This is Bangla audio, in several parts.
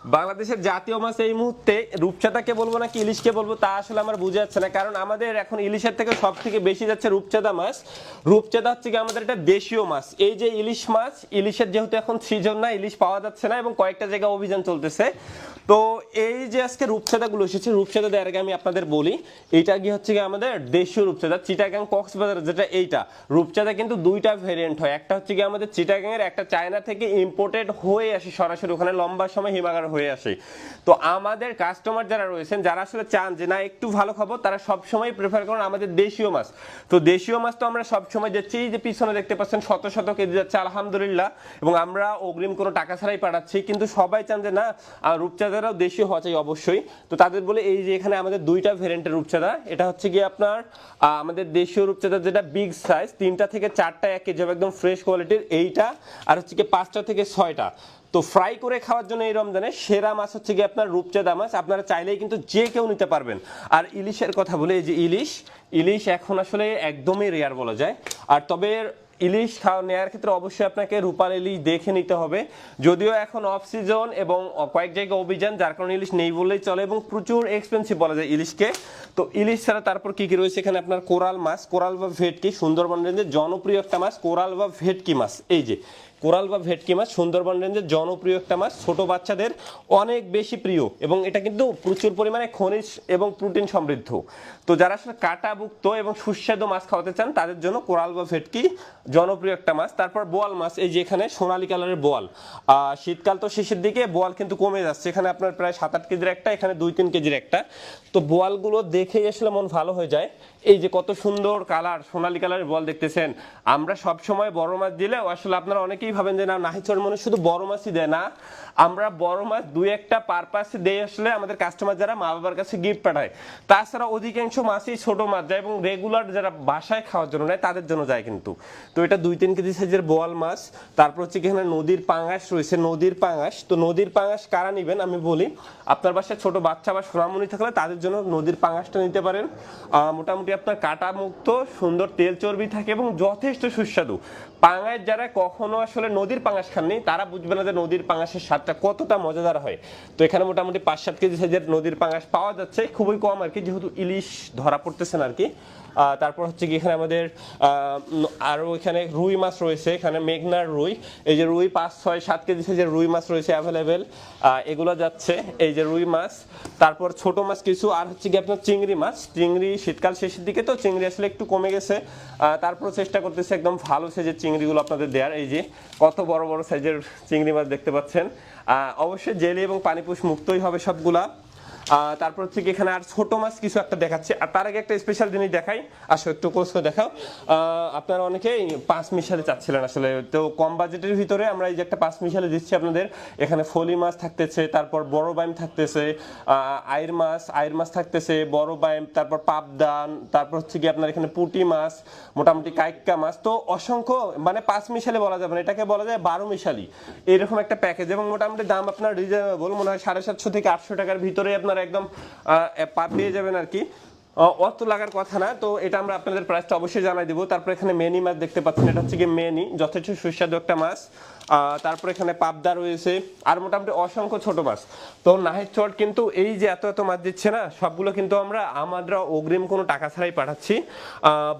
বাংলাদেশের জাতীয় মাছ এই মুহূর্তে রূপচাঁদাকে বলবো নাকি ইলিশকে বলবো তা আসলে আমার বোঝা যাচ্ছে না, কারণ আমাদের এখন ইলিশের থেকে সব থেকে বেশি যাচ্ছে রূপচাঁদা মাছ। রূপচাঁদা হচ্ছে কি আমাদের একটা দেশীয় মাছ। এই যে ইলিশ মাছ, ইলিশের যেহেতু এখন সিজন না, ইলিশ পাওয়া যাচ্ছে না এবং কয়েকটা জায়গায় অভিযান চলতেছে। তো এই যে আজকে রূপচাঁদাগুলো এসেছে, রূপচাঁদা দেওয়ার আগে আমি আপনাদের বলি এইটা কি হচ্ছে কি আমাদের দেশীয় রূপচাঁদা, চিটাগাং কক্সবাজার যেটা এইটা রূপচাঁদা কিন্তু দুইটা ভেরিয়েন্ট হয়। একটা হচ্ছে কি আমাদের চিটাগাং এর, একটা চায়না থেকে ইম্পোর্টেড হয়ে আসে সরাসরি, ওখানে লম্বা সময় হিমাগার হয়ে আসে। তো আমাদের কাস্টমার যারা রয়েছেন, যারা আসলে চান যে না একটু ভালো খাবো, তারা সব সময় প্রেফার করেন আমাদের দেশীয় মাছ। তো দেশীয় মাছ তো আমরা সব সময় যাচ্ছি, এই যে পিছনে দেখতে পাচ্ছেন শত শত কেজি যাচ্ছে আলহামদুলিল্লাহ, এবং আমরা অগ্রিম কোনো টাকা ছাড়াই পাঠাচ্ছি। কিন্তু সবাই চান যে না রূপচাঁদারাও দেশীয় হওয়া চাই অবশ্যই। তো তাদের বলে এই যে এখানে আমাদের দুইটা ভেরিয়েন্টের রূপচাঁদা, এটা হচ্ছে কি আপনার আমাদের দেশীয় রূপচাঁদা যেটা বিগ সাইজ, 3টা থেকে 4টা 1 কেজি একদম ফ্রেশ কোয়ালিটির এইটা, আর হচ্ছে কি 5টা থেকে 6টা। তো ফ্রাই করে খাওয়ার জন্য এই রমজানে সেরা মাছ হচ্ছে কি আপনার রূপচাঁদা মাছ। আপনারা চাইলেই কিন্তু যে কেউ নিতে পারবেন। আর ইলিশের কথা বলে, এই যে ইলিশ এখন আসলে একদমই রেয়ার বলা যায়। আর তবে ইলিশ খাওয়া নেওয়ার ক্ষেত্রে অবশ্যই আপনাকে রূপাল ইলিশ দেখে নিতে হবে। যদিও এখন অফ সিজন এবং কয়েক জায়গায় অভিযান, যার কারণে ইলিশ নেই বললেই চলে এবং প্রচুর এক্সপেন্সিভ বলা যায় ইলিশকে। তো ইলিশ ছাড়া তারপর কি কি রয়েছে এখানে, আপনার কোরাল মাছ, কোরাল বা ভেটকি, সুন্দরবন রেঞ্জের জনপ্রিয় একটা মাছ কোরাল বা ভেটকি মাছ। এই যে কোরাল বা ভেটকি মাছ সুন্দরবন রেঞ্জের জনপ্রিয় একটা মাছ, ছোট বাচ্চাদের অনেক বেশি প্রিয় এবং এটা কিন্তু প্রচুর পরিমাণে খনিজ এবং প্রোটিন সমৃদ্ধ। তো যারা আসলে কাঁটাভুক্ত এবং সুস্বাদু মাছ খাওয়াতে চান তাদের জন্য কোরাল বা ভেটকি জনপ্রিয় একটা মাছ। তারপর বোয়াল মাছ, এই যে এখানে সোনালী কালারের বোয়াল, শীতকাল তো শেষের দিকে বোয়াল কিন্তু কমে যাচ্ছে, এখানে আপনার প্রায় 7-8 কেজির একটা, এখানে 2-3 কেজির একটা। তো বোয়ালগুলো দেখেই আসলে মন ভালো হয়ে যায়। এই যে কত সুন্দর কালার, সোনালী কালারের বোয়াল দেখতেছেন। আমরা সব সময় বড় মাছ দিলেও আসলে আপনারা অনেকেই ভাবেন যে না নাহিচর মনে শুধু বড় মাছই দেয় না, আমরা বড় মাছ 2-1টা পারপাসে দেই আসলে আমাদের কাস্টমার যারা মা বাবার কাছে গিফট পাঠায়। তাছাড়া অধিকাংশ মাছই ছোট মাছ যায় এবং রেগুলার যারা বাসায় খাওয়ার জন্য নেয় তাদের জন্য যায় কিন্তু। তো এটা 2-3 কেজি সাইজের বোয়াল মাছ। তারপর হচ্ছে এখানে নদীর পাঙাশ রয়েছে, নদীর পাঙাশ। তো নদীর পাঙাশ কারা নেবেন আমি বলি, আপনার বাসায় ছোট বাচ্চা বা সোনামণি থাকলে তাদের জন্য নদীর পাঙাশটা নিতে পারেন। মোটামুটি আপনার কাঁটা মুক্ত, সুন্দর তেল চর্বি থাকে এবং যথেষ্ট সুস্বাদু। পাঙাশ যারা কখনো আসলে নদীর পাঙাশ খাননি তারা বুঝবে না যে নদীর পাঙাশের স্বাদটা কতটা মজাদার হয়। তো এখানে মোটামুটি 5-7 কেজি সাইজের নদীর পাঙাশ পাওয়া যাচ্ছে, খুবই কম আর কি, যেহেতু ইলিশ ধরা পড়তেছেন আর কি। তারপর হচ্ছে কি এখানে আমাদের আরও এখানে রুই মাছ রয়েছে, এখানে মেঘনার রুই, এই যে রুই 5-6-7 কেজি সাইজের রুই মাছ রয়েছে অ্যাভেলেবেল, এগুলো যাচ্ছে। এই যে রুই মাছ, তারপর ছোট মাছ কিছু, আর হচ্ছে কি আপনার চিংড়ি মাছ। চিংড়ি শীতকাল শেষের দিকে তো চিংড়ি আসলে একটু কমে গেছে, তারপর চেষ্টা করতেছে একদম ভালো সাইজের চিংড়িগুলো আপনাদের দেওয়ার। এই যে কত বড় বড় সাইজের চিংড়ি মাছ দেখতে পাচ্ছেন। অবশ্যই জেলি এবং পানিপুষ মুক্তই হবে সবগুলা। তারপর হচ্ছে কি এখানে আর ছোট মাছ কিছু একটা দেখাচ্ছে। আর তার আগে একটা স্পেশাল জিনিস দেখাই, আসো একটু কোর্স করে দেখাও। আপনারা অনেকেই 5 মিশালে চাচ্ছিলেন আসলে, তো কম বাজেটের ভিতরে আমরা এই যে একটা 5 মিশালে দিচ্ছি আপনাদের। এখানে ফলি মাছ থাকতেছে, তারপর বড় বাইম থাকতেছে, আইর মাছ থাকতেছে, বড় বাইম, তারপর পাবদান, তারপর হচ্ছে কি আপনার এখানে পুঁটি মাছ, মোটামুটি কাইক্কা মাছ। তো অসংখ্য, মানে 5 মিশালে বলা যাবে না, এটাকে বলা যায় 12 মিশালি, এরকম একটা প্যাকেজ। এবং মোটামুটি দাম আপনার রিজনেবল, মনে হয় 750 থেকে 800 টাকার ভিতরে আপনার একদম পেয়ে যাবেন আর কি, অত লাগার কথা না। তো এটা আমরা আপনাদের প্রাইসটা অবশ্যই জানাই দিব। তারপর এখানে মেনি মাছ দেখতে পাচ্ছেন, এটা হচ্ছে কি মেনি, যথেষ্ট সুস্বাদু একটা মাছ। তারপর এখানে পাবদা রয়েছে, আর মোটামুটি অসংখ্য ছোট মাছ। তো নাহিদ চট কিন্তু এই যে এত এত মাছ দিচ্ছে না, সবগুলো কিন্তু আমরা অগ্রিম কোনো টাকা ছাড়াই পাঠাচ্ছি।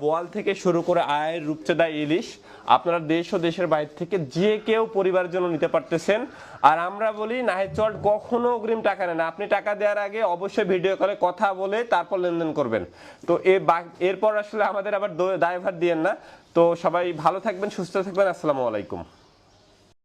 বোয়াল থেকে শুরু করে আয়ের, রূপচাঁদা, ইলিশ আপনারা দেশ ও দেশের বাইরে থেকে যে কেউ পরিবারের জন্য নিতে পারতেছেন। আর আমরা বলি নাহিদ চট কখনো অগ্রিম টাকা নেয় না, আপনি টাকা দেওয়ার আগে অবশ্যই ভিডিও কলে কথা বলে তারপর লেনদেন করবেন। তো এরপর আসলে আমাদের আবার দায়ভার দিয়েন না। তো সবাই ভালো থাকবেন, সুস্থ থাকবেন, আসসালামু আলাইকুম।